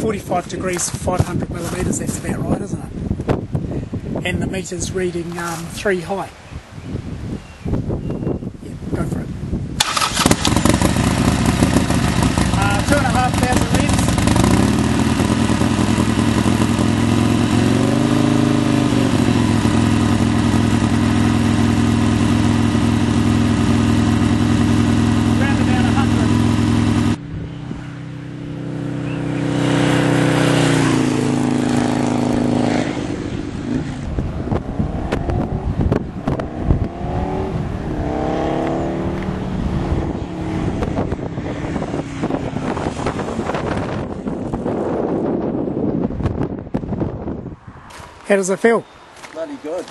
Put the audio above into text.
45 degrees, 500 millimetres, that's about right, isn't it? And the meter's reading 3 high. Yeah, go for it. 2,500 revs. Around about 100. How does it feel? Bloody good.